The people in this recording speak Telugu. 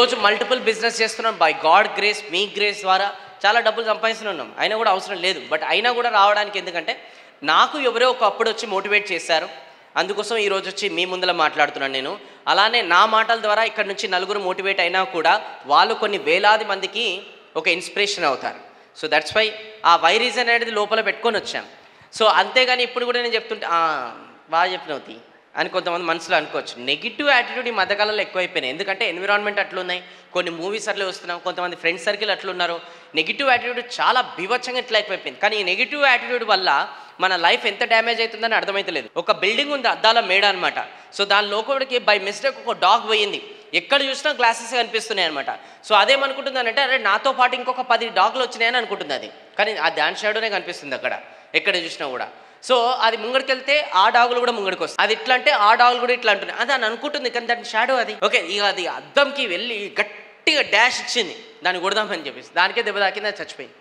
ఈరోజు మల్టిపుల్ బిజినెస్ చేస్తున్నాం by God grace, me grace ద్వారా చాలా డబ్బులు సంపాదిస్తున్నాం. అయినా కూడా అవసరం లేదు, బట్ అయినా కూడా రావడానికి ఎందుకంటే నాకు ఎవరో ఒకప్పుడు వచ్చి మోటివేట్ చేశారు. అందుకోసం ఈరోజు వచ్చి మీ ముందర మాట్లాడుతున్నాను నేను. అలానే నా మాటల ద్వారా ఇక్కడ నుంచి నలుగురు మోటివేట్ అయినా కూడా వాళ్ళు కొన్ని వేలాది మందికి ఒక ఇన్స్పిరేషన్ అవుతారు. సో దట్స్ వై ఆ వై రీజన్ అనేది లోపల పెట్టుకొని వచ్చాను. సో అంతేగాని ఇప్పుడు కూడా నేను చెప్తుంటే బాగా చెప్పినవుతి అని కొంతమంది మనసులో అనుకోవచ్చు. నెగిటివ్ యాటిట్యూడ్ ఈ మధ్యకాలంలో ఎక్కువైపోయినాయి. ఎందుకంటే ఎన్విరాన్మెంట్ అట్లున్నాయి, కొన్ని మూవీస్ అట్లే వస్తున్నాం, కొంతమంది ఫ్రెండ్స్ సర్కిల్ అట్లున్నారు. నెగిటివ్ యాటిట్యూడ్ చాలా బీభత్సంగా ఇట్లా అయిపోయింది. కానీ ఈ నెగిటివ్ యాటిట్యూడ్ వల్ల మన లైఫ్ ఎంత డ్యామేజ్ అవుతుందని అర్థమైతలేదు. ఒక బిల్డింగ్ ఉంది, అద్దాల మేడ అనమాట. సో దాని లోపలికి బై మిస్టేక్ ఒక డాగ్ పోయింది. ఎక్కడ చూసినా గ్లాసెస్ కనిపిస్తున్నాయి అనమాట. సో అదేమనుకుంటుందని అంటే అరే నాతో పాటు ఇంకొక 10 డాగ్లు వచ్చినాయని అనుకుంటుంది అది. కానీ ఆ దాని షాడోనే కనిపిస్తుంది అక్కడ ఎక్కడ చూసినా కూడా. సో అది ముంగడికి వెళ్తే ఆ డాగులు కూడా ముంగడికి వస్తాయి. అది ఇట్లా అంటే ఆ డాగులు కూడా ఇట్లా అంటున్నాయి. అది అని అనుకుంటుంది, కానీ దాని షాడో అది. ఓకే, ఇక అది అద్దంకి వెళ్ళి గట్టిగా డాష్ ఇచ్చింది దాన్ని కొడదామని చెప్పేసి. దానికే దెబ్బ తాకింది, అది చచ్చిపోయింది.